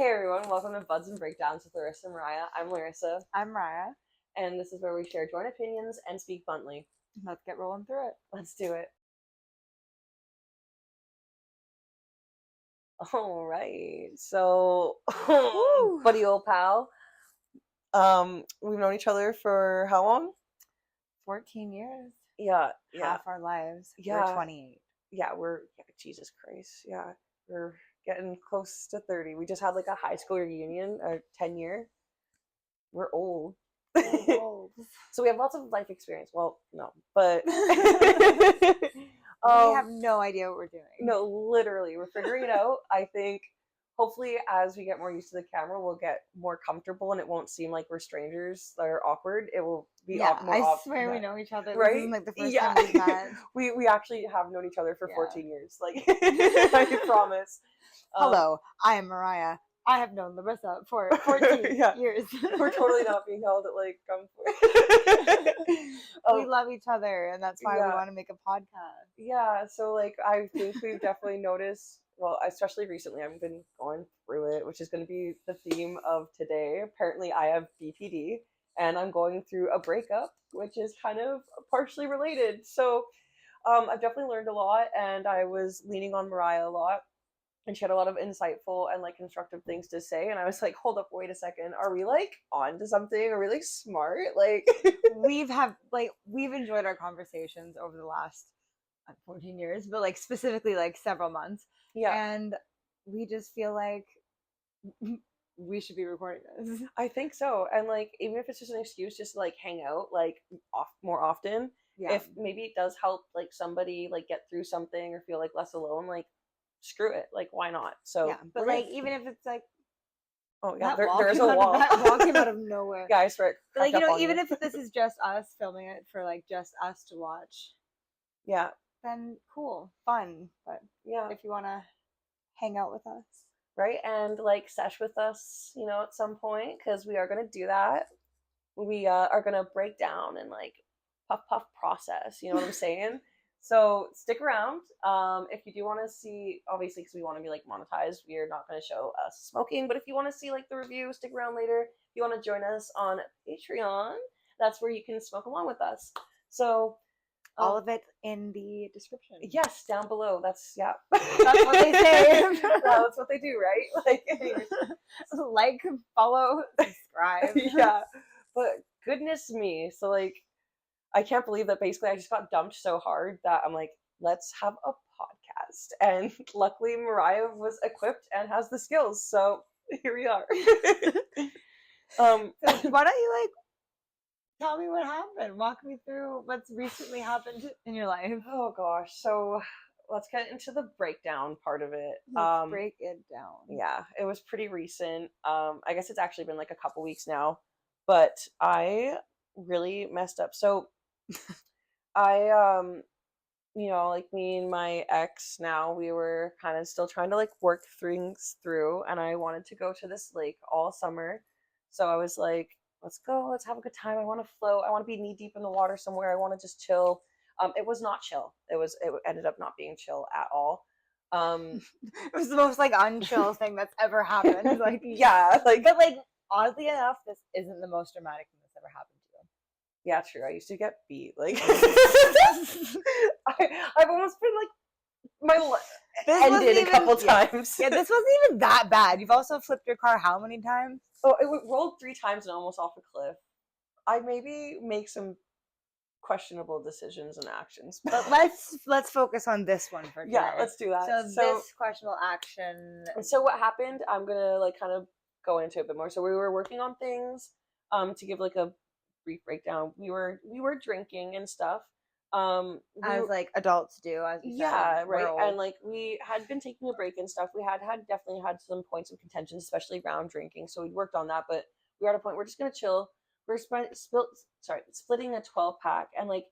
Hey everyone, welcome to Buds and Breakdowns with Larissa Mariah. I'm Larissa. I'm Mariah. And this is where we share joint opinions and speak bluntly. Let's get rolling through it. Let's do it. All right. So, buddy old pal. We've known each other for how long? 14 years. Yeah. Half our lives. Yeah. We're 28. Yeah, Jesus Christ. Yeah. We're getting close to 30. We just had like a high school reunion, a 10-year. We're old. So we have lots of life experience. Well, no, but we have no idea what we're doing. No, literally, we're figuring it out. I think hopefully as we get more used to the camera, we'll get more comfortable and it won't seem like we're strangers that are awkward. It will be I swear we know each other. Right? This isn't like the first time we've met. we actually have known each other for 14 years. Like, I promise. Hello, I am Mariah. I have known Larissa for 14 years. We're totally not being held at like gunpoint. We love each other, and that's why we want to make a podcast. Yeah, so like I think we've definitely noticed, well, especially recently, I've been going through it, which is going to be the theme of today. Apparently, I have BPD, and I'm going through a breakup, which is kind of partially related. So I've definitely learned a lot, and I was leaning on Mariah a lot. And she had a lot of insightful and like constructive things to say. And I was like, hold up, wait a second. Are we like on to something? Are we like smart? Like we've enjoyed our conversations over the last 14 years, but like specifically like several months. Yeah. And we just feel like we should be recording this. I think so. And like, even if it's just an excuse just to like hang out like more often, if maybe it does help like somebody like get through something or feel like less alone, like screw it, like why not? So yeah, but like even if it's like there's a wall that wall came out of nowhere. Yeah, I swear. Like even if this is just us filming it for like just us to watch, then cool, fun. But if you want to hang out with us, right, and like sesh with us, at some point, because we are gonna do that. We are gonna break down and like puff process. You know what I'm saying? So stick around. If you do want to see, obviously, because we want to be like monetized, we are not going to show us smoking. But if you want to see like the review, stick around later. If you want to join us on Patreon, that's where you can smoke along with us. So all of it in the description. Yes, down below. That's what they say. That's what they do, right? Like, follow, subscribe. Yeah, but goodness me, so like. I can't believe that basically I just got dumped so hard that I'm like, let's have a podcast. And luckily Mariah was equipped and has the skills. So here we are. So why don't you like tell me what happened? Walk me through what's recently happened in your life. Oh gosh. So let's get into the breakdown part of it. Let's break it down. Yeah, it was pretty recent. I guess it's actually been like a couple weeks now. But I really messed up. So I like me and my ex now, we were kind of still trying to like work things through, and I wanted to go to this lake all summer. So I was like, let's go, let's have a good time. I want to float, I want to be knee deep in the water somewhere, I want to just chill. It was not chill. It ended up not being chill at all. It was the most like unchill thing that's ever happened. Like but like oddly enough, this isn't the most dramatic thing that's ever happened. Yeah, true. I used to get beat. Like, I've almost been like, ended a couple times. Yeah, this wasn't even that bad. You've also flipped your car how many times? Oh, it rolled 3 times and almost off a cliff. I maybe make some questionable decisions and actions. But let's focus on this one for today. Yeah, let's do that. So this questionable action. So what happened, I'm going to like kind of go into it a bit more. So we were working on things to give like a brief breakdown. We were drinking and stuff, as like adults do, as you said, right. And like we had been taking a break and stuff. We had definitely had some points of contention, especially around drinking, so we worked on that. But we were at a point we're just gonna chill. We're splitting a 12-pack, and like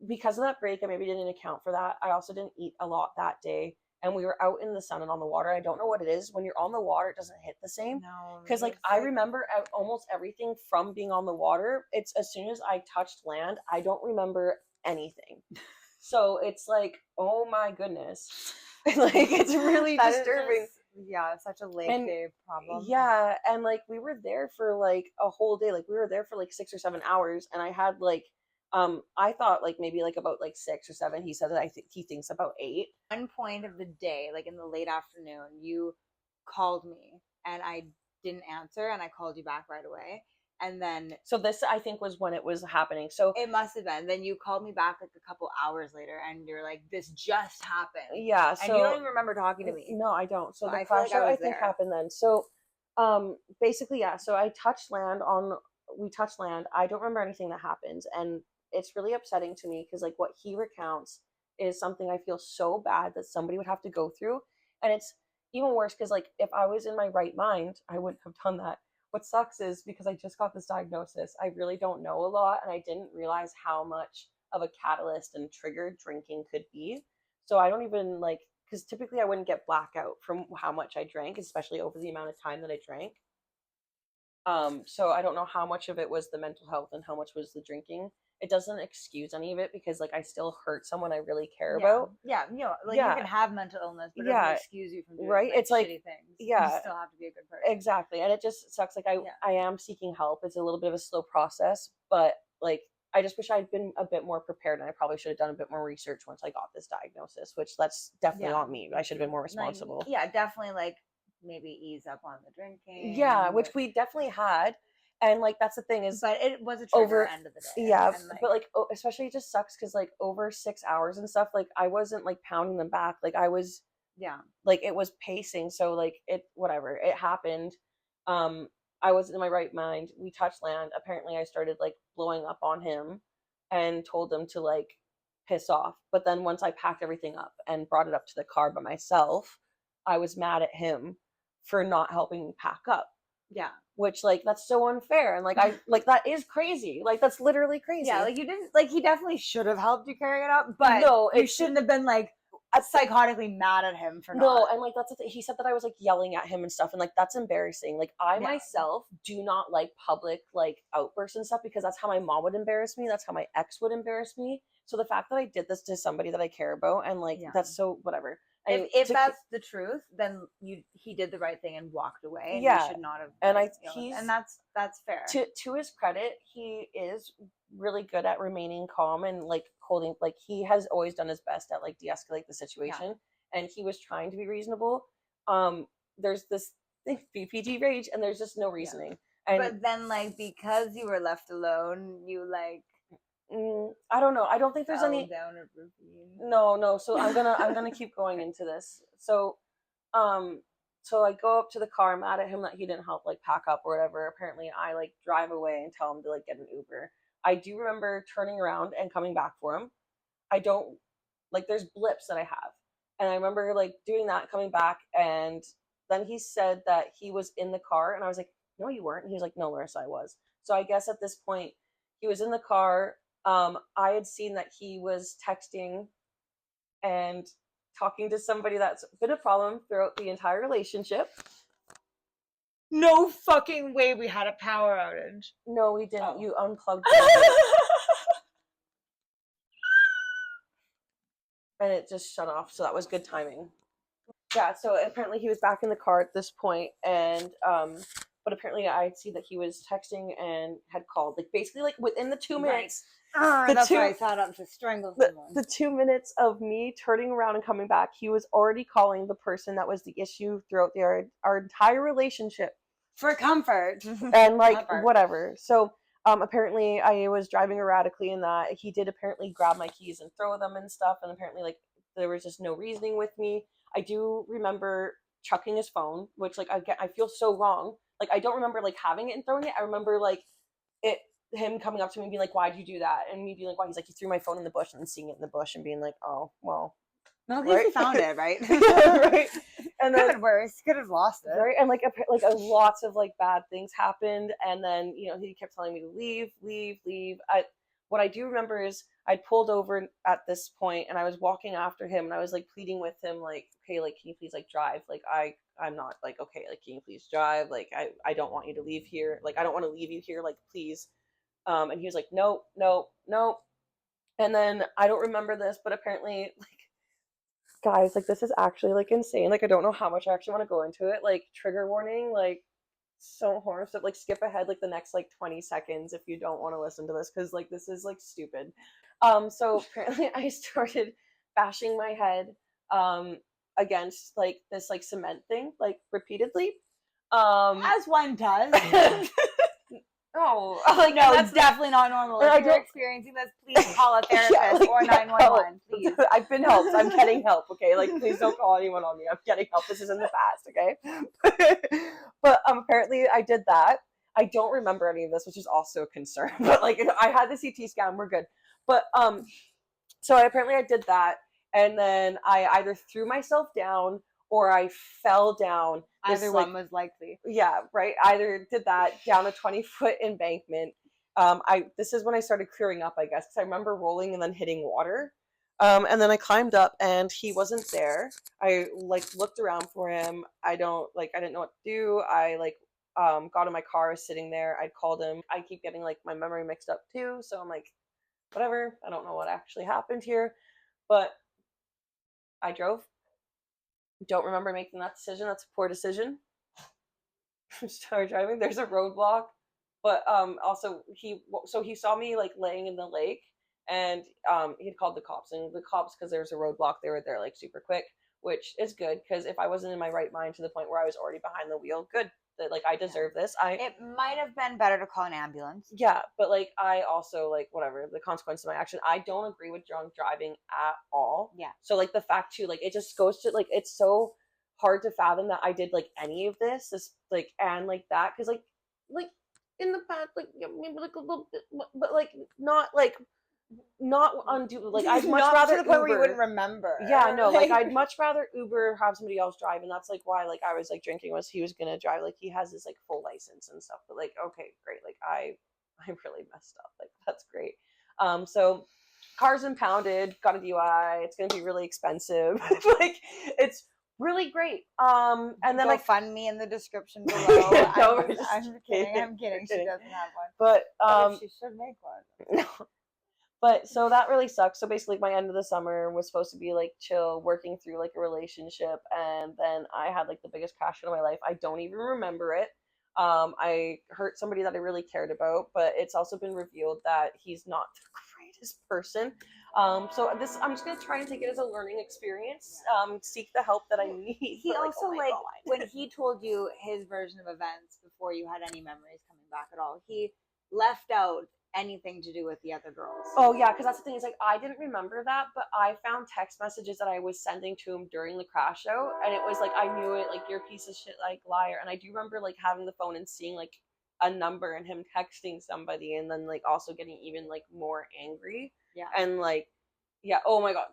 because of that break, I maybe didn't account for that. I also didn't eat a lot that day. And we were out in the sun and on the water. I don't know what it is. When you're on the water, it doesn't hit the same. No. Because, like, I remember almost everything from being on the water. It's as soon as I touched land, I don't remember anything. So it's like, oh my goodness. Like, it's really disturbing. such a late day problem. Yeah, and like we were there for like a whole day. Like we were there for like 6 or 7 hours, and I had like I thought like maybe like about like 6 or 7. He said that I think he thinks about 8. One point of the day, like in the late afternoon, you called me and I didn't answer, and I called you back right away. And then so this I think was when it was happening. So it must have been. Then you called me back like a couple hours later, and you're like, "This just happened." Yeah, so and you don't even remember talking to me. No, I don't. So the I crash feel like out I think happened then. So basically, yeah. So we touched land. I don't remember anything that happened, and it's really upsetting to me because like what he recounts is something I feel so bad that somebody would have to go through, and it's even worse because like if I was in my right mind, I wouldn't have done that. What sucks is because I just got this diagnosis, I really don't know a lot, and I didn't realize how much of a catalyst and trigger drinking could be. So I don't even like, because typically I wouldn't get blackout from how much I drank, especially over the amount of time that I drank. So I don't know how much of it was the mental health and how much was the drinking. It doesn't excuse any of it because like I still hurt someone I really care about. Yeah, like you can have mental illness, but it doesn't excuse you from doing right. Like, it's like shitty things. Yeah, you still have to be a good person. Exactly, and it just sucks. Like I am seeking help. It's a little bit of a slow process, but like I just wish I'd been a bit more prepared, and I probably should have done a bit more research once I got this diagnosis. Which that's definitely on me. I should have been more responsible. Like, definitely like maybe ease up on the drinking. Yeah, which we definitely had. And like that's the thing is, but it was a trigger end of the day. Yeah, and, like, but like especially it just sucks because like over 6 hours and stuff, like I wasn't like pounding them back. Like I was, like it was pacing. So like it whatever it happened. I was in my right mind. We touched land. Apparently, I started like blowing up on him, and told him to like piss off. But then once I packed everything up and brought it up to the car by myself, I was mad at him for not helping me pack up. Yeah. Which like that's so unfair, and like I like that is crazy. Like that's literally crazy. Yeah, like you didn't like he definitely should have helped you carry it up, but no, you shouldn't have been like psychotically mad at him for not. No, and like that's the thing. He said that I was like yelling at him and stuff, and like that's embarrassing. Like I myself do not like public like outbursts and stuff because that's how my mom would embarrass me. That's how my ex would embarrass me. So the fact that I did this to somebody that I care about, and like that's so whatever. If that's the truth, then he did the right thing and walked away. And you should not have. And and that's fair. To his credit, he is really good at remaining calm and like holding. Like he has always done his best at like de-escalate the situation, and he was trying to be reasonable. There's this thing, BPD rage, and there's just no reasoning. And but then like because you were left alone, you like. I don't know. I don't think there's any down a ravine. No. So I'm gonna keep going into this. So, so I go up to the car. I'm mad at him that he didn't help like pack up or whatever. Apparently, I like drive away and tell him to like get an Uber. I do remember turning around and coming back for him. I don't like. There's blips that I have, and I remember like doing that, coming back, and then he said that he was in the car, and I was like, "No, you weren't." And he was like, "No, Larissa, I was." So I guess at this point, he was in the car. I had seen that he was texting and talking to somebody that's been a problem throughout the entire relationship. No fucking way we had a power outage. No, we didn't. Oh. You unplugged and it just shut off, so that was good timing. Yeah, so apparently he was back in the car at this point, and but apparently I see that he was texting and had called, like basically like within the 2 minutes. That's why I thought up to strangle someone. The 2 minutes of me turning around and coming back, he was already calling the person that was the issue throughout our entire relationship. For comfort. And like whatever. So apparently I was driving erratically in that. He did apparently grab my keys and throw them and stuff, and apparently like there was just no reasoning with me. I do remember chucking his phone, which like I feel so wrong. Like I don't remember like having it and throwing it. I remember like him coming up to me and being like, "Why'd you do that?" And me being like, "Why?" He's like, "You threw my phone in the bush," and then seeing it in the bush and being like, "Oh, well." Well, at least you found it, right? Right. And then, could have worse. Could have lost it. Right. And like lots of like bad things happened, and then he kept telling me to leave. What I do remember is I'd pulled over at this point, and I was walking after him, and I was like pleading with him, like, "Okay, like, can you please like drive? Like, I'm not like okay, like, can you please drive? Like, I don't want you to leave here. Like, I don't want to leave you here. Like, please." And he was like, "No." And then I don't remember this, but apparently like guys, like this is actually like insane. Like I don't know how much I actually want to go into it. Like trigger warning, like so horror stuff. Like skip ahead like the next like 20 seconds if you don't want to listen to this because like this is like stupid. So apparently I started bashing my head against like this like cement thing like repeatedly. As one does. Oh, like no, that's definitely not normal. If you're experiencing this, please call a therapist or 911, please. I've been helped. I'm getting help, okay? Like, please don't call anyone on me. I'm getting help. This is in the past, okay? But apparently I did that. I don't remember any of this, which is also a concern. But like, I had the CT scan. We're good. But so apparently I did that, and then I either threw myself down or I fell down. Either one was likely. Yeah, right. Either did that down a 20-foot embankment. This is when I started clearing up, I guess, because I remember rolling and then hitting water. And then I climbed up and he wasn't there. I like looked around for him. I didn't know what to do. I got in my car, sitting there. I called him. I keep getting like my memory mixed up too, so I'm like, whatever. I don't know what actually happened here, but I drove. Don't remember making that decision. That's a poor decision. Started driving. There's a roadblock, but also he saw me like laying in the lake, and he'd called the cops, and the cops, because there was a roadblock, they were there like super quick, which is good because if I wasn't in my right mind to the point where I was already behind the wheel, good. That like I deserve this. It might have been better to call an ambulance. Yeah, but like I also like whatever the consequence of my action. I don't agree with drunk driving at all. Yeah. So like the fact too, like it just goes to like it's so hard to fathom that I did like any of this like and like that because like in the past like maybe like a little bit, but like not undo like I'd much rather to the point Uber. where you wouldn't remember. Yeah, no, like I'd much rather Uber have somebody else drive, and that's like why like I was like drinking was he was gonna drive, like he has his like full license and stuff, but like okay, great, like I really messed up, like that's great. So car's impounded, got a DUI, it's gonna be really expensive. Like it's really great. And then like fund me in the description below. No, I'm kidding. She doesn't have one. But she should make one. No. But so that really sucks. So basically my end of the summer was supposed to be like chill, working through like a relationship, and then I had like the biggest crash of my life. I don't even remember it. I hurt somebody that I really cared about, but it's also been revealed that he's not the greatest person. So I'm just gonna try and take it as a learning experience. Seek the help that I need. He also like when he told you his version of events before you had any memories coming back at all, he left out anything to do with the other girls. Oh yeah, because that's the thing is like I didn't remember that, but I found text messages that I was sending to him during the crash show, and it was like I knew it, like you're a piece of shit, like liar. And I do remember like having the phone and seeing like a number and him texting somebody, and then like also getting even like more angry. Yeah. And like yeah, oh my god,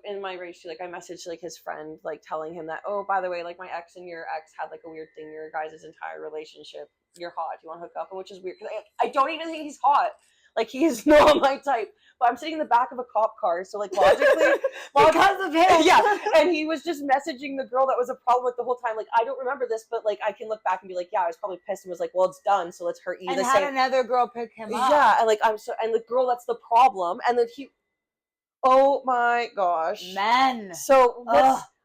in my rage too, like I messaged like his friend, like telling him that, oh, by the way, like my ex and your ex had like a weird thing, your guys' entire relationship. You're hot. Do you want to hook up? Which is weird because I don't even think he's hot. Like he is not my type. But I'm sitting in the back of a cop car, so like logically, because of him. Yeah. And he was just messaging the girl that was a problem with the whole time. Like I don't remember this, but like I can look back and be like, yeah, I was probably pissed and was like, well, it's done, so let's hurt you. And had another girl pick him up. Yeah, and like and the girl that's the problem, and then he. Oh my gosh. Men. So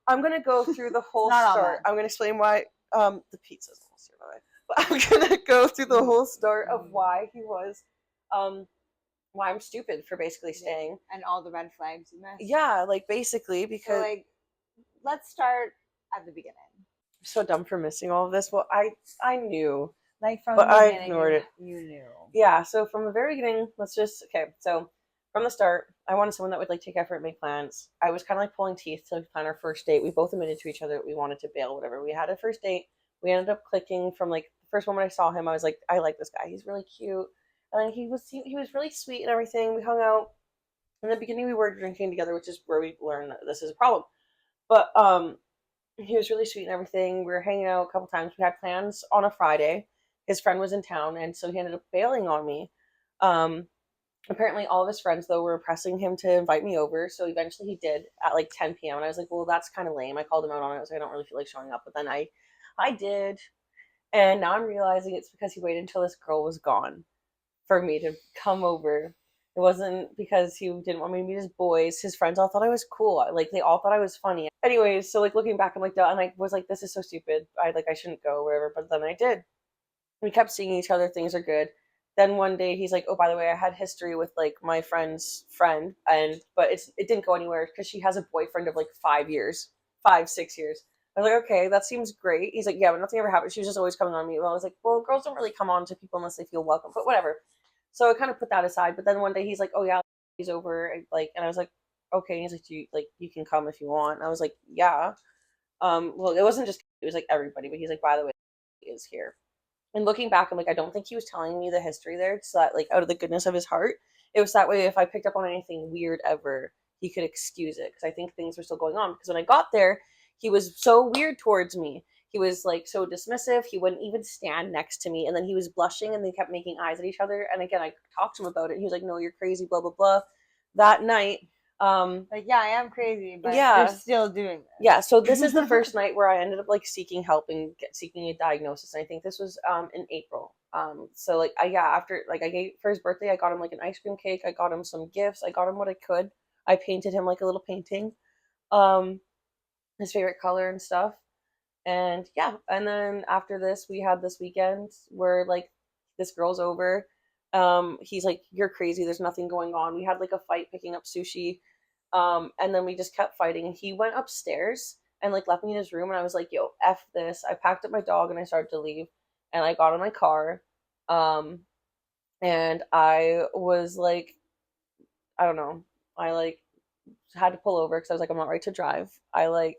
I'm gonna go through the whole start. I'm gonna explain why the pizza's almost here, by the way. But I'm gonna go through the whole start of why he was why I'm stupid for basically staying. And all the red flags you missed. Yeah, like basically because so, like let's start at the beginning. I'm so dumb for missing all of this. Well, I knew. Like from but the beginning. I ignored it. You knew. Yeah, so from the very beginning, so from the start, I wanted someone that would like take effort and make plans. I was kind of like pulling teeth to plan our first date. We both admitted to each other that we wanted to bail, whatever. We had a first date. We ended up clicking from like the first moment I saw him. I was like, I like this guy. He's really cute, and he was really sweet and everything. We hung out. In the beginning, we were drinking together, which is where we learned that this is a problem. But he was really sweet and everything. We were hanging out a couple times. We had plans on a Friday. His friend was in town, and so he ended up bailing on me. Apparently all of his friends though were pressing him to invite me over, so eventually he did at like 10 p.m. and I was like, well, that's kind of lame. I called him out on it. I was like, I don't really feel like showing up, but then I did, and now I'm realizing it's because he waited until this girl was gone for me to come over. It wasn't because he didn't want me to meet his boys. His friends all thought I was cool. Like, they all thought I was funny. Anyways, so, like, looking back, I'm like, duh, and I was like, this is so stupid. I shouldn't go, whatever. But then I did. We kept seeing each other. Things are good. Then one day he's like, oh, by the way, I had history with, like, my friend's friend, but it didn't go anywhere because she has a boyfriend of, like, 5 years, 5, 6 years. I was like, okay, that seems great. He's like, yeah, but nothing ever happened. She was just always coming on me. Well, I was like, well, girls don't really come on to people unless they feel welcome, but whatever. So I kind of put that aside. But then one day he's like, oh yeah, he's over. Like, and I was like, okay. And he's like, you can come if you want. And I was like, yeah. Well, it wasn't just, it was like everybody, but he's like, by the way, he is here. And looking back, I'm like, I don't think he was telling me the history there. So that, like, out of the goodness of his heart, it was that way. If I picked up on anything weird ever, he could excuse it. Because I think things were still going on. Because when I got there, he was so weird towards me. He was, like, so dismissive. He wouldn't even stand next to me. And then he was blushing and they kept making eyes at each other. And again, I talked to him about it. He was like, no, you're crazy, blah, blah, blah. That night, like, yeah, I am crazy, but yeah, you're still doing this. Yeah, so this is the first night where I ended up, like, seeking help and seeking a diagnosis. And I think this was in April. So, like, after, like, I gave for his birthday, I got him, like, an ice cream cake. I got him some gifts. I got him what I could. I painted him, like, a little painting, his favorite color and stuff. And yeah, and then after this, we had this weekend where, like, this girl's over. He's like, you're crazy. There's nothing going on. We had, like, a fight picking up sushi. And then we just kept fighting. And he went upstairs and, like, left me in his room. And I was like, yo, F this. I packed up my dog and I started to leave. And I got in my car. And I was like, I don't know. I, like, had to pull over because I was like, I'm not right to drive. I, like,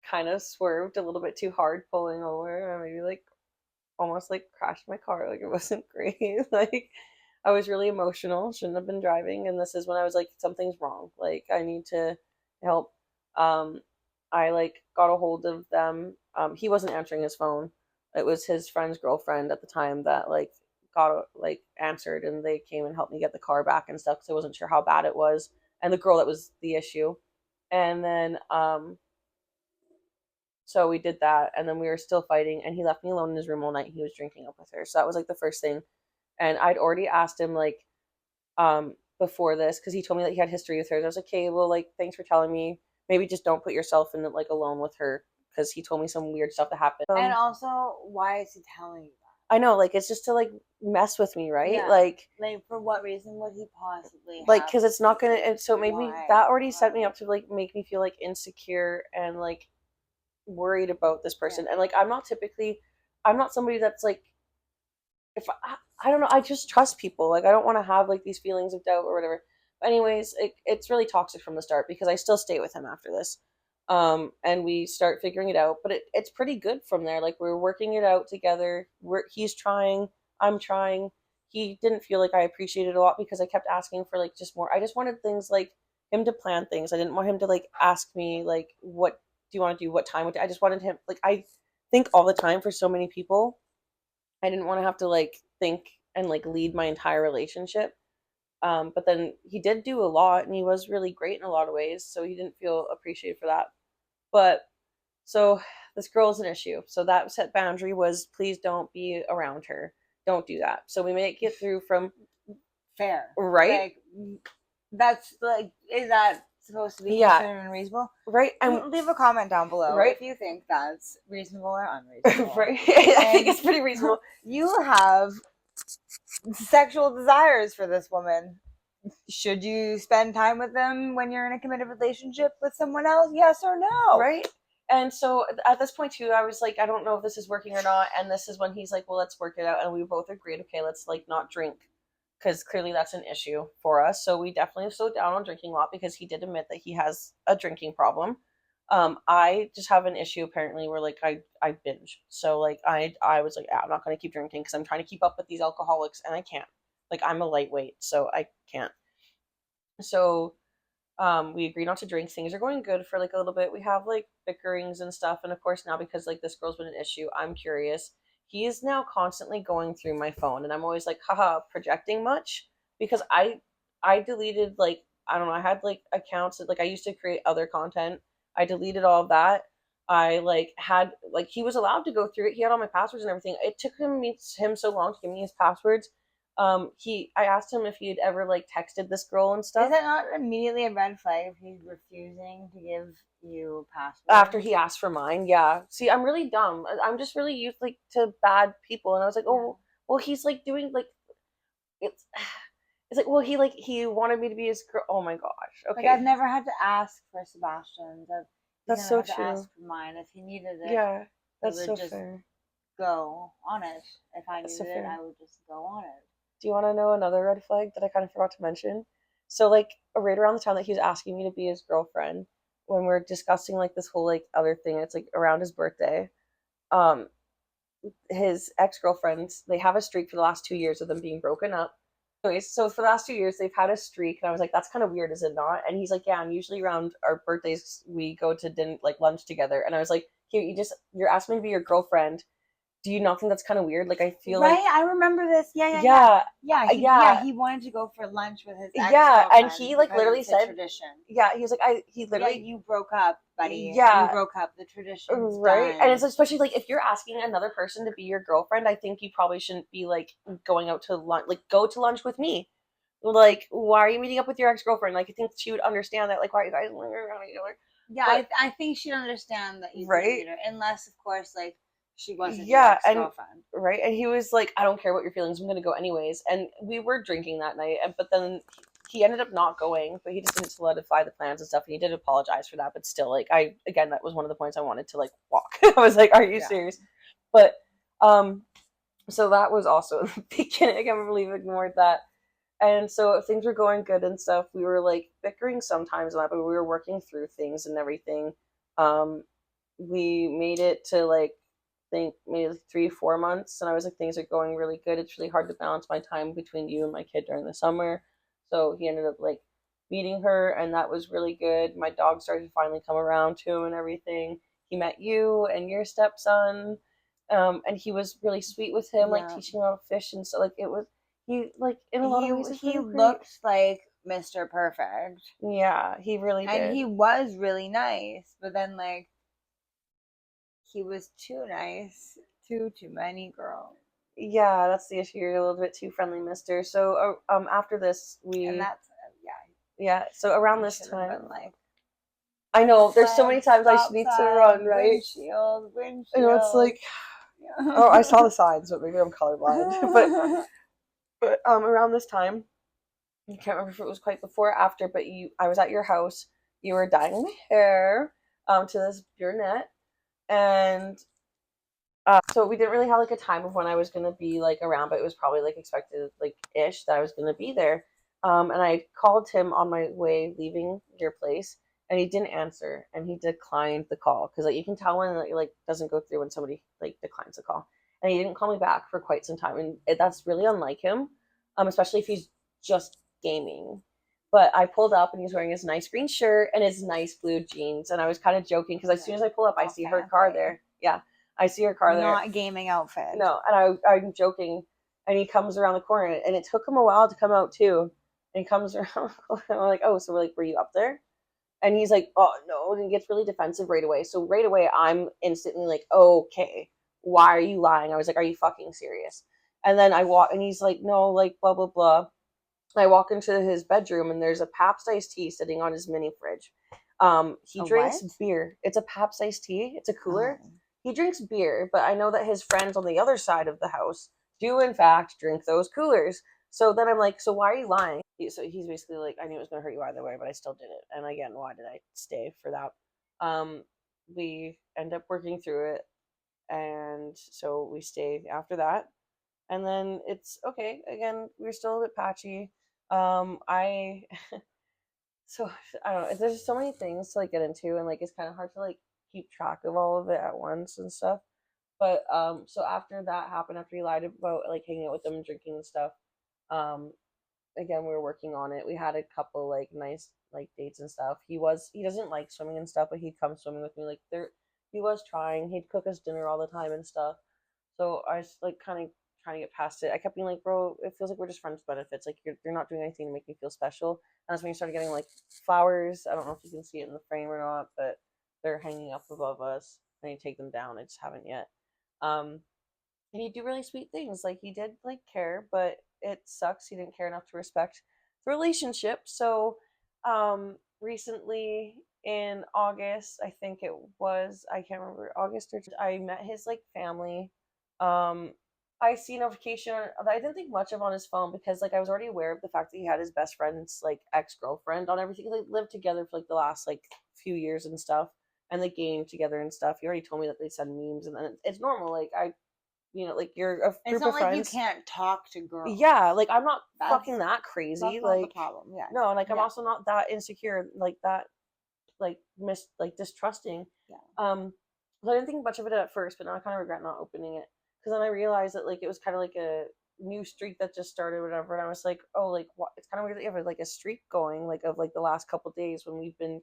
kind of swerved a little bit too hard pulling over. I maybe, like, almost, like, crashed my car. Like, it wasn't great. Like, I was really emotional. Shouldn't have been driving. And this is when I was like, something's wrong. Like, I need to help. I, like, got a hold of them. He wasn't answering his phone. It was his friend's girlfriend at the time that, like, answered, and they came and helped me get the car back and stuff because I wasn't sure how bad it was. And the girl that was the issue. And then, so we did that, and then we were still fighting, and he left me alone in his room all night. He was drinking up with her. So that was, like, the first thing. And I'd already asked him, like, before this, because he told me that he had history with her. I was like, okay, well, like, thanks for telling me. Maybe just don't put yourself in, like, alone with her, because he told me some weird stuff that happened. And also, why is he telling you that? I know, like, it's just to, like, mess with me, right? Yeah. Like, for what reason would he possibly like, because it's not gonna, and so it made why? me, that already set me up to, like, make me feel, like, insecure and, like, worried about this person. And, like, I'm not somebody that's, like, if I don't know, I just trust people. Like, I don't want to have, like, these feelings of doubt or whatever. But anyways, it's really toxic from the start because I still stay with him after this. And we start figuring it out, but it's pretty good from there. Like, we're working it out together. He's trying, I'm trying. He didn't feel like I appreciated a lot because I kept asking for, like, just more. I just wanted things like him to plan things. I didn't want him to, like, ask me, like, what do you want to do? What time? I just wanted him, like, I think all the time for so many people. I didn't want to have to, like, think and, like, lead my entire relationship. But then he did do a lot, and he was really great in a lot of ways, so he didn't feel appreciated for that. But so this girl is an issue. So that set boundary was, please don't be around her. Don't do that. So we make it through from fair, right? Like, that's, like, is that supposed to be considered unreasonable? Right. And leave a comment down below if you think that's reasonable or unreasonable. Right. I think it's pretty reasonable. You have sexual desires for this woman. Should you spend time with them when you're in a committed relationship with someone else? Yes or no? Right. And so at this point too, I was like, I don't know if this is working or not. And this is when he's like, well, let's work it out. And we both agreed, okay, let's, like, not drink, because clearly that's an issue for us. So we definitely slowed down on drinking a lot because he did admit that he has a drinking problem. I just have an issue apparently where, like, I binge. So, like, I was like, yeah, I'm not going to keep drinking because I'm trying to keep up with these alcoholics and I can't. Like, I'm a lightweight, so I can't. So we agreed not to drink. Things are going good for, like, a little bit. We have, like, bickerings and stuff. And of course now, because, like, this girl's been an issue, I'm curious. He is now constantly going through my phone, and I'm always like, haha, projecting much? Because I deleted, like, I don't know, I had, like, accounts that, like, I used to create other content. I deleted all of that. I, like, had, like, he was allowed to go through it. He had all my passwords and everything. It took him so long to give me his passwords. I asked him if he had ever like texted this girl and stuff. Is that not immediately a red flag if he's refusing to give you password? After he asked for mine, yeah. See, I'm really dumb. I'm just really used like to bad people, and I was like, oh, well, he's like doing like it's. It's like, well, he wanted me to be his girl. Oh my gosh. Okay. Like I've never had to ask for Sebastian's. That's so had true. to ask for mine if he needed it. Yeah, that's would so just fair. Go on it. If I needed it, I would just go on it. Do you want to know another red flag that I kind of forgot to mention? So like right around the time that he was asking me to be his girlfriend, when we're discussing like this whole like other thing, it's like around his birthday. His ex-girlfriends, they have a streak for the last 2 years of them being broken up. Anyways, so for the last 2 years they've had a streak, and I was like, that's kind of weird, is it not? And he's like, yeah, and usually around our birthdays we go to dinner, like lunch together. And I was like, here, you're asking me to be your girlfriend. Do you not think that's kind of weird? Like, I feel right? like I remember this. Yeah. He wanted to go for lunch with his ex. Yeah, and he like literally said tradition. Yeah, he was like, he literally you broke up, buddy. Yeah, you broke up. The tradition's right. done. And it's especially like if you're asking another person to be your girlfriend, I think you probably shouldn't be like going out to lunch. Like, go to lunch with me. Like, why are you meeting up with your ex-girlfriend? Like, I think she would understand that. Like, why are you guys around each other? Yeah, but, I think she'd understand that you right, her, unless of course like she wasn't your ex-girlfriend. Right, and he was like, I don't care what your feelings, I'm gonna go anyways. And we were drinking that night, but then he ended up not going, but he just didn't solidify the plans and stuff, and he did apologize for that. But still, like, that was one of the points I wanted to like walk. I was like, are you serious? But so that was also the beginning. I can't believe I ignored that. And so things were going good and stuff. We were like bickering sometimes, but we were working through things and everything. We made it to like, I think maybe like 3-4 months, and I was like, things are going really good. It's really hard to balance my time between you and my kid during the summer. So he ended up like meeting her, and that was really good. My dog started to finally come around to him and everything. He met you and your stepson, and he was really sweet with him, like teaching him how to fish, and so like it was. He like in a lot of ways he looked like Mr. Perfect. Yeah, he really did. And he was really nice, but then like he was too nice to too many girls. Yeah, that's the issue. You're a little bit too friendly, mister. So after this and that's yeah. So around this time, like, I know there's so many times I need to run, right? Windshield. You know, it's like, oh, I saw the signs, but maybe I'm colorblind. but around this time, I can't remember if it was quite before or after, but I was at your house. You were dyeing my hair to this brunette, and so we didn't really have like a time of when I was gonna be like around, but it was probably like expected like ish that I was gonna be there. And I called him on my way leaving your place, and he didn't answer, and he declined the call because like you can tell when it like doesn't go through when somebody like declines the call. And he didn't call me back for quite some time, and that's really unlike him, especially if he's just gaming. But I pulled up, and he was wearing his nice green shirt and his nice blue jeans, and I was kind of joking because as soon as I pull up, I see her car there. Yeah. I see her car there. Not gaming outfit. No, and I'm joking. And he comes around the corner, and it took him a while to come out too. And he comes around, and I'm like, oh, so were you up there? And he's like, oh no, and he gets really defensive right away. So right away, I'm instantly like, okay, why are you lying? I was like, are you fucking serious? And then I walk, and he's like, no, like blah blah blah. I walk into his bedroom, and there's a Pabst iced tea sitting on his mini fridge. He drinks beer. It's a Pabst iced tea. It's a cooler. Oh. He drinks beer, but I know that his friends on the other side of the house do, in fact, drink those coolers. So then I'm like, so why are you lying? So he's basically like, I knew it was going to hurt you either way, but I still did it. And again, why did I stay for that? We end up working through it. And so we stayed after that. And then it's okay. Again, we're still a bit patchy. So I don't know. There's so many things to like get into, and like it's kind of hard to like keep track of all of it at once and stuff. But so after that happened, after he lied about like hanging out with them and drinking and stuff, again we were working on it. We had a couple like nice like dates and stuff. He doesn't like swimming and stuff, but he'd come swimming with me. Like he was trying. He'd cook us dinner all the time and stuff. So I was like kind of trying to get past it. I kept being like, bro, it feels like we're just friends with benefits. Like you're not doing anything to make me feel special. And that's when you started getting like flowers. I don't know if you can see it in the frame or not, but they're hanging up above us. I need to take them down. I just haven't yet. and he'd do really sweet things. Like, he did like care, but it sucks he didn't care enough to respect the relationship. So recently in August, I think it was, I can't remember, August or I met his like family. um I see notification that I didn't think much of on his phone, because like I was already aware of the fact that he had his best friend's like ex-girlfriend on everything. They lived together for like the last like few years and stuff, and they game together and stuff. He already told me that they send memes, and then it's normal. Like, I, like, you're a It's group not of like friends. you can't talk to girls. Yeah, like, I'm not fucking That's that crazy. that's not the Like, problem. Yeah. no, and like I'm Yeah. also not that insecure, like that, like distrusting. Yeah. So I didn't think much of it at first, but now I kind of regret not opening it, because then I realized that like it was kind of like a new streak that just started, or whatever. And I was like, oh, like, what? It's kind of weird that you have like a streak going, like, of like the last couple days when we've been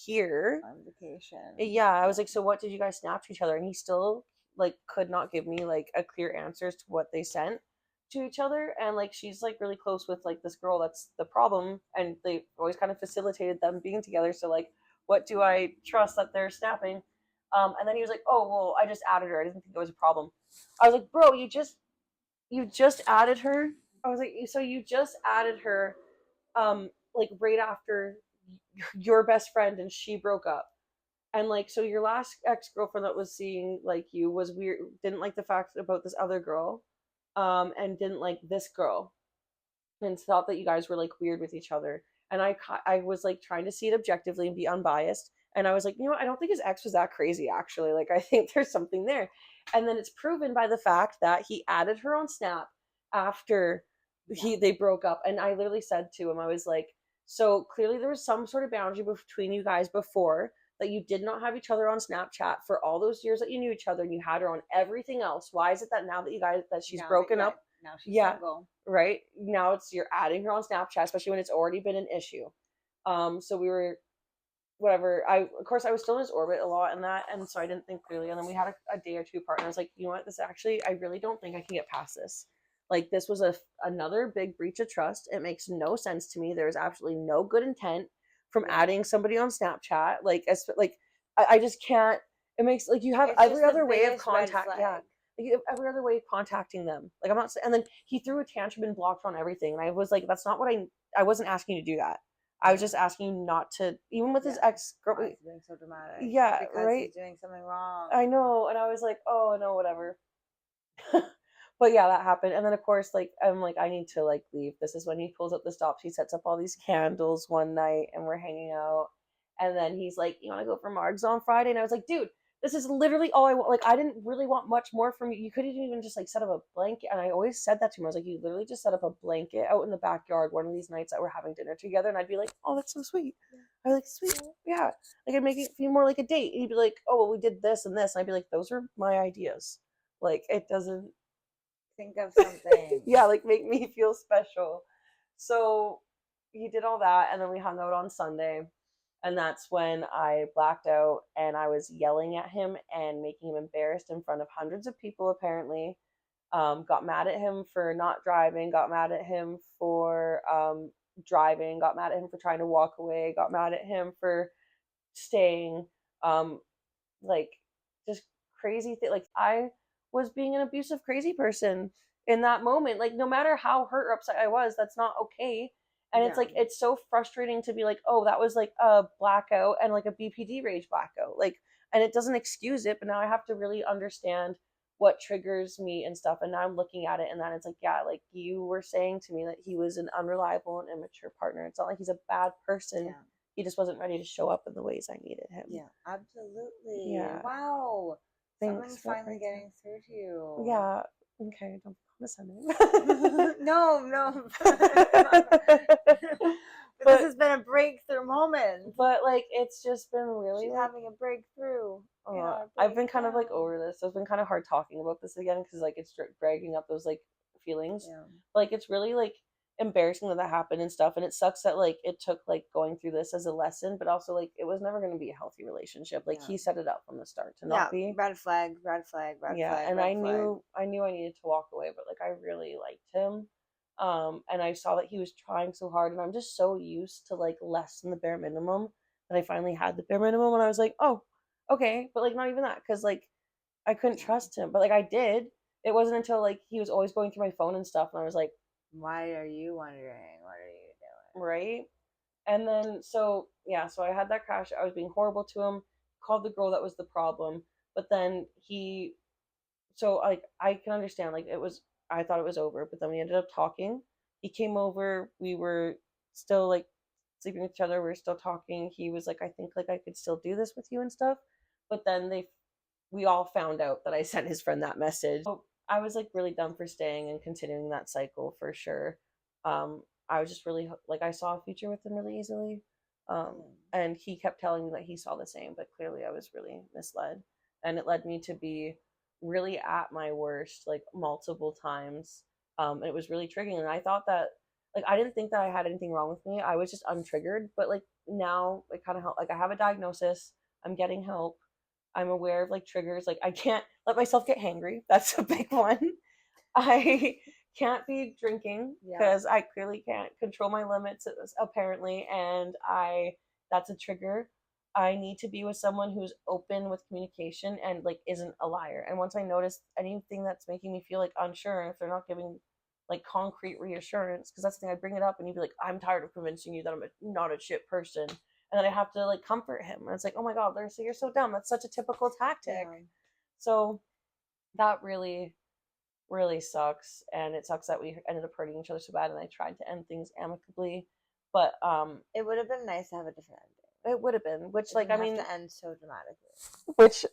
here On vacation. Yeah, I was like, so what did you guys snap to each other? And he still like could not give me like a clear answer as to what they sent to each other. And like she's like really close with like this girl that's the problem, and they always kind of facilitated them being together. So like, what do I trust that they're snapping? And then he was like, oh well, I just added her. I didn't think it was a problem. I was like, bro, you just added her. I was like, so you just added her, like right after your best friend and she broke up. And like, so your last ex-girlfriend that was seeing like you was weird, didn't like the fact about this other girl, and didn't like this girl, and thought that you guys were like weird with each other. And I was like trying to see it objectively and be unbiased, and I was like, I don't think his ex was that crazy, actually. Like, I think there's something there. And then it's proven by the fact that he added her on Snap after they broke up. And I literally said to him, I was like, so clearly there was some sort of boundary between you guys before, that you did not have each other on Snapchat for all those years that you knew each other, and you had her on everything else. Why is it that now that she's broken up, now she's single, right now you're adding her on Snapchat, especially when it's already been an issue? So we were, whatever. Of course, I was still in his orbit a lot in that, and so I didn't think clearly. And then we had a day or two apart, and I was like, you know what, this actually, I really don't think I can get past this. Like, this was another big breach of trust. It makes no sense to me. There's absolutely no good intent from adding somebody on Snapchat. Like, I just can't. It makes, like, you have every other way of contact. Yeah, like, you have every other way of contacting them. Like, I'm not. And then he threw a tantrum and blocked on everything, and I was like, that's not what I wasn't asking you to do that. I was just asking you not to, even with his ex-girl. He's being so dramatic. Yeah, because right. He's doing something wrong. I know, and I was like, oh no, whatever. But yeah, that happened. And then of course, like, I'm like, I need to like leave. This is when he pulls up the stops. He sets up all these candles one night, and we're hanging out. And then he's like, you want to go for Margs on Friday? And I was like, dude, this is literally all I want. Like, I didn't really want much more from you. You couldn't even just like set up a blanket. And I always said that to him. I was like, you literally just set up a blanket out in the backyard one of these nights that we're having dinner together. And I'd be like, oh, that's so sweet. I was like, sweet. Yeah. Like, I'd make it feel more like a date. And he'd be like, oh, well, we did this and this. And I'd be like, those are my ideas. Like, it doesn't. Think of something. Yeah, like, make me feel special. So he did all that, and then we hung out on Sunday, and that's when I blacked out, and I was yelling at him and making him embarrassed in front of hundreds of people, apparently. Got mad at him for not driving, got mad at him for driving, got mad at him for trying to walk away, got mad at him for staying. Like, just crazy thing. Like, I was being an abusive, crazy person in that moment. Like, no matter how hurt or upset I was, that's not okay. And it's like, it's so frustrating to be like, oh, that was like a blackout and like a BPD rage blackout. Like, and it doesn't excuse it, but now I have to really understand what triggers me and stuff. And now I'm looking at it, and then it's like, yeah, like you were saying to me that he was an unreliable and immature partner. It's not like he's a bad person. Yeah. He just wasn't ready to show up in the ways I needed him. Yeah, absolutely. Yeah. Wow. Thanks. Someone's finally getting through to you. Yeah. Okay, don't be condescending. No. But this has been a breakthrough moment. But like, it's just been really She's having a breakthrough. I've been kind of like over this. So it's been kind of hard talking about this again, because like it's dragging up those like feelings. Yeah. Like, it's really like embarrassing that happened and stuff, and it sucks that like it took like going through this as a lesson, but also like it was never going to be a healthy relationship. Like, he set it up from the start to not be. Red flag. And I knew I needed to walk away, but like, I really liked him. And I saw that he was trying so hard, and I'm just so used to like less than the bare minimum, that I finally had the bare minimum, and I was like, oh, okay. But like, not even that, because like I couldn't trust him, but like I did. it wasn't until like he was always going through my phone and stuff, and I was like, why are you wondering? What are you doing? Right? And then so yeah, so I had that crash. I was being horrible to him. Called the girl that was the problem, but then he, so like I can understand, like it was, I thought it was over, but then we ended up talking. He came over. We were still like sleeping with each other. We were still talking. He was like, I think like I could still do this with you and stuff. But then we all found out that I sent his friend that message. So I was like really dumb for staying and continuing that cycle for sure. I was just really like, I saw a future with him really easily. And he kept telling me that he saw the same, but clearly I was really misled. And it led me to be really at my worst, like multiple times. And it was really triggering. And I thought that, like, I didn't think that I had anything wrong with me. I was just untriggered. But like now, it kind of helped. Like, I have a diagnosis, I'm getting help. I'm aware of like triggers. Like, I can't let myself get hangry. That's a big one. I can't be drinking because I clearly can't control my limits apparently, and I that's a trigger. I need to be with someone who's open with communication and like isn't a liar. And once I notice anything that's making me feel like unsure, if they're not giving like concrete reassurance, because that's the thing, I bring it up and you'd be like, I'm tired of convincing you that I'm not a shit person, and then I have to like comfort him, and it's like, oh my god, Larissa, you're so dumb. That's such a typical tactic. So that really sucks, and it sucks that we ended up hurting each other so bad, and I tried to end things amicably, but it would have been nice to have a different ending. It would have been, which, like, I mean, to end so dramatically. Which,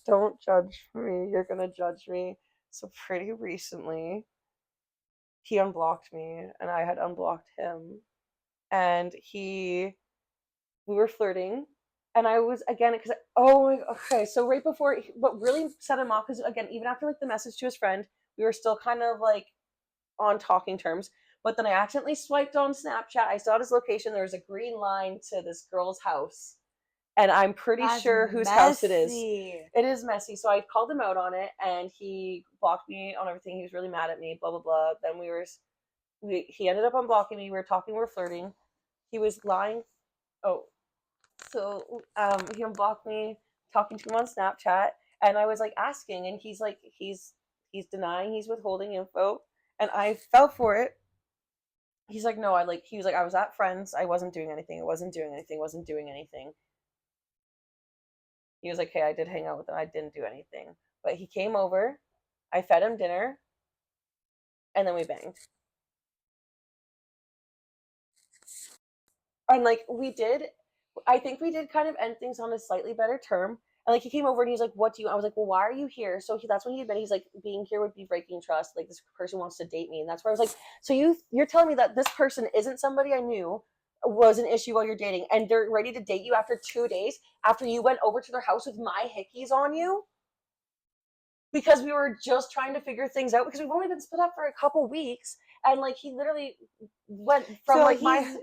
don't judge me. You're gonna judge me. So pretty recently, he unblocked me, and I had unblocked him, and we were flirting, and I was again because okay, so right before, what really set him off, because again, even after like the message to his friend, we were still kind of like on talking terms. But then I accidentally swiped on Snapchat. I saw his location. There was a green line to this girl's house. And I'm pretty sure whose house it is. It is messy. So I called him out on it, and he blocked me on everything. He was really mad at me, blah, blah, blah. Then he ended up unblocking me. We were talking, we were flirting. He was lying. Oh, so he unblocked me, talking to him on Snapchat. And I was like asking, and he's like, he's denying, he's withholding info. And I fell for it. He's like, no, he was like, I was at friends. I wasn't doing anything. Wasn't doing anything. He was like, hey, I did hang out with him. I didn't do anything. But he came over. I fed him dinner. And then we banged. And like I think we did kind of end things on a slightly better term. And like he came over and he's like, what do you, I was like, well, why are you here? So that's when he admitted, he's like, being here would be breaking trust. Like, this person wants to date me. And that's where I was like, so you're telling me that this person isn't somebody I knew, was an issue while you're dating, and they're ready to date you after 2 days after you went over to their house with my hickeys on you? Because we were just trying to figure things out, because we've only been split up for a couple weeks, and like he literally went from so like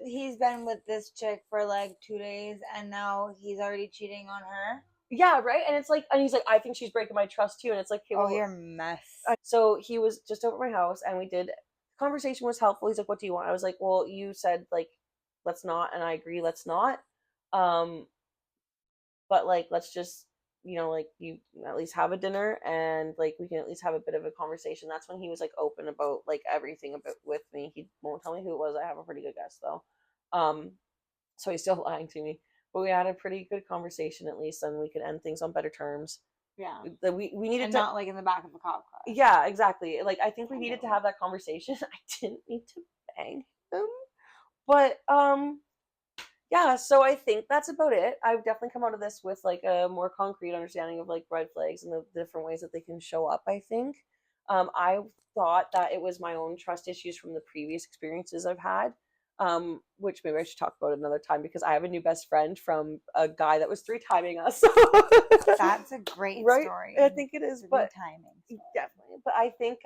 he's been with this chick for like 2 days, and now he's already cheating on her. Yeah, right. And it's like, and he's like, I think she's breaking my trust too. And it's like, okay, well, you're a mess. So he was just over at my house, and we did, conversation was helpful. He's like, what do you want? I was like, well, you said like let's not, and I agree, let's not. But like, let's just, like, you at least have a dinner, and like we can at least have a bit of a conversation. That's when he was like open about like everything about with me. He won't tell me who it was. I have a pretty good guess though. So he's still lying to me. But we had a pretty good conversation at least, and we could end things on better terms. Yeah. We needed and to, not like in the back of a cop car. Yeah, exactly. Like, I think we needed to have that conversation. I didn't need to bang him. But yeah, so I think that's about it. I've definitely come out of this with like a more concrete understanding of like red flags and the different ways that they can show up, I think. I thought that it was my own trust issues from the previous experiences I've had. Which maybe I should talk about another time, because I have a new best friend from a guy that was 3-timing us. That's a great story. I think it is, but timing definitely. But I think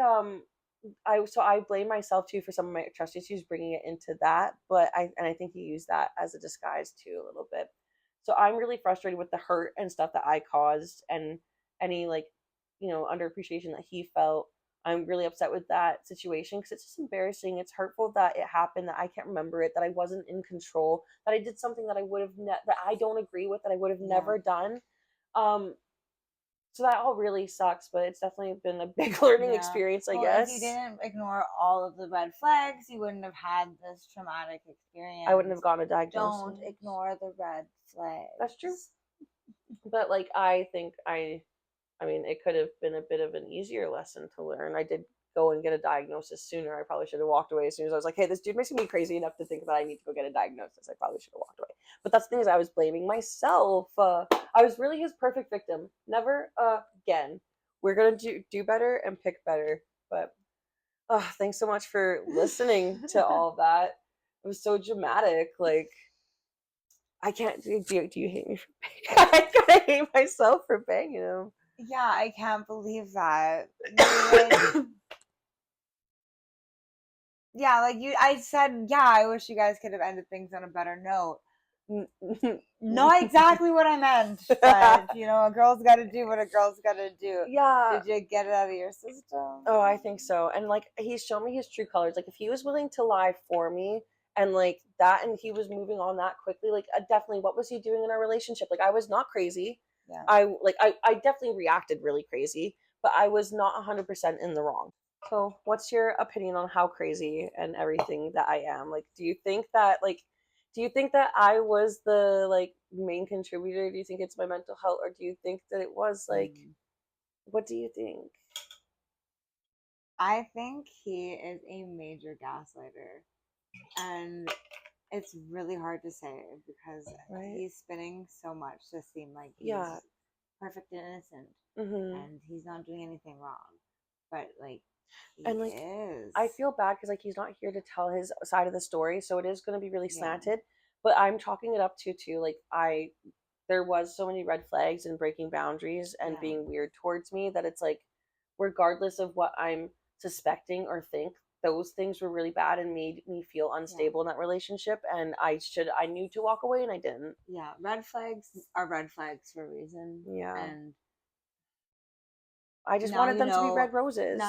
I blame myself too for some of my trust issues, bringing it into that. But I think he used that as a disguise too a little bit. So I'm really frustrated with the hurt and stuff that I caused, and any like underappreciation that he felt. I'm really upset with that situation, because it's just embarrassing. It's hurtful that it happened, that I can't remember it, that I wasn't in control, that I did something that I would have that I don't agree with, that I would have never done. So that all really sucks, but it's definitely been a big learning experience, I guess. If you didn't ignore all of the red flags, you wouldn't have had this traumatic experience. I wouldn't have gotten a diagnosis. Don't ignore the red flags. That's true. But like, I think I mean, it could have been a bit of an easier lesson to learn. I did go and get a diagnosis sooner. I probably should have walked away as soon as I was like, hey, this dude makes me crazy enough to think that I need to go get a diagnosis. I probably should have walked away. But that's the thing, is I was blaming myself. I was really his perfect victim. Never again. We're going to do better and pick better. But thanks so much for listening to all of that. It was so dramatic. Like, I can't do you hate me for banging? I kind of hate myself for banging him. Yeah, I can't believe that. Yeah, like I said, yeah, I wish you guys could have ended things on a better note. Not exactly what I meant, but a girl's got to do what a girl's got to do. Yeah. Did you get it out of your system? Oh, I think so. And like, he's shown me his true colors. Like, if he was willing to lie for me and like that, and he was moving on that quickly, like definitely, what was he doing in our relationship? Like, I was not crazy. Yeah. I definitely reacted really crazy, but I was not 100% in the wrong. So what's your opinion on how crazy and everything that I am? Like, do you think that I was the like main contributor? Do you think it's my mental health, or do you think that it was like, what do you think? I think he is a major gaslighter, and it's really hard to say because he's spinning so much to seem like he's perfect and innocent, and he's not doing anything wrong, but like he is. I feel bad because like he's not here to tell his side of the story, so it is going to be really slanted. But I'm chalking it up to like there was so many red flags and breaking boundaries and being weird towards me that it's like, regardless of what I'm suspecting or think, those things were really bad and made me feel unstable in that relationship, and I knew to walk away and I didn't. Yeah, red flags are red flags for a reason. Yeah. And I just wanted them to be red roses.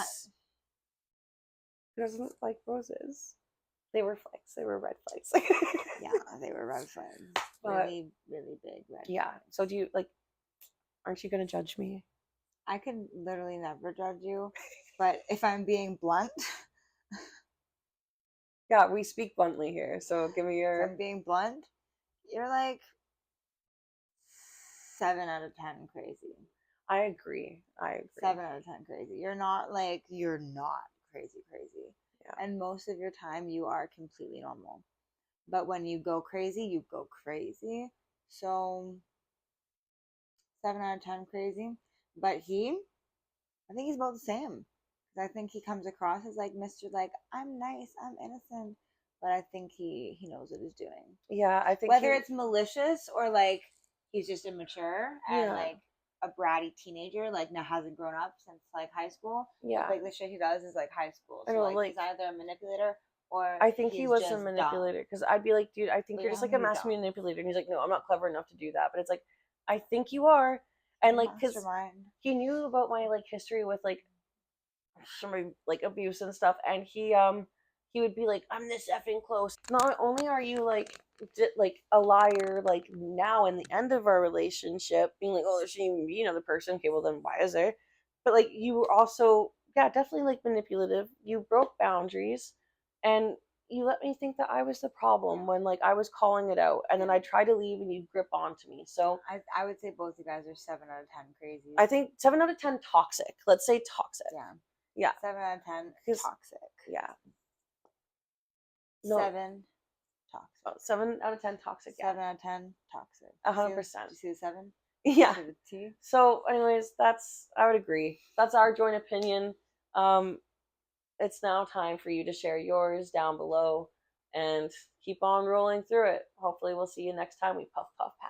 Who doesn't like roses? They were flags. They were red flags. Yeah, they were red flags. Really, really big red flags. So do you aren't you gonna judge me? I could literally never judge you, but if I'm being blunt. Yeah, we speak bluntly here, so give me your... If I'm being blunt, you're like 7 out of 10 crazy. I agree. 7 out of 10 crazy. You're not crazy. Yeah. And most of your time you are completely normal. But when you go crazy, you go crazy. So 7 out of 10 crazy. But I think he's about the same. I think he comes across as like Mr. like, I'm nice, I'm innocent. But I think he knows what he's doing. Yeah, I think whether it's malicious or like he's just immature and like a bratty teenager, like now hasn't grown up since like high school. Yeah. Like the shit he does is like high school. So like he's either a manipulator or I think he was a manipulator, because I'd be like, dude, I think you're just like a master manipulator. And he's like, no, I'm not clever enough to do that. But it's like, I think you are. And like, because he knew about my like history with like some like abuse and stuff, and he would be like, I'm this effing close. Not only are you like a liar, like now in the end of our relationship, being like, oh, there shouldn't even be another person. Okay, well then why is there? But like, you were also definitely like manipulative. You broke boundaries, and you let me think that I was the problem when like I was calling it out, and then I tried to leave and you'd grip onto me. So I would say both you guys are 7 out of 10 crazy. I think 7 out of 10 toxic. Let's say toxic. Yeah. 7 out of 10 toxic. Yeah. No. 7 toxic. Oh, 7 out of 10 toxic. 7 out of 10 toxic. 100%. Did you see the 7? Yeah. So, anyways, I would agree. That's our joint opinion. It's now time for you to share yours down below and keep on rolling through it. Hopefully, we'll see you next time we puff puff pass.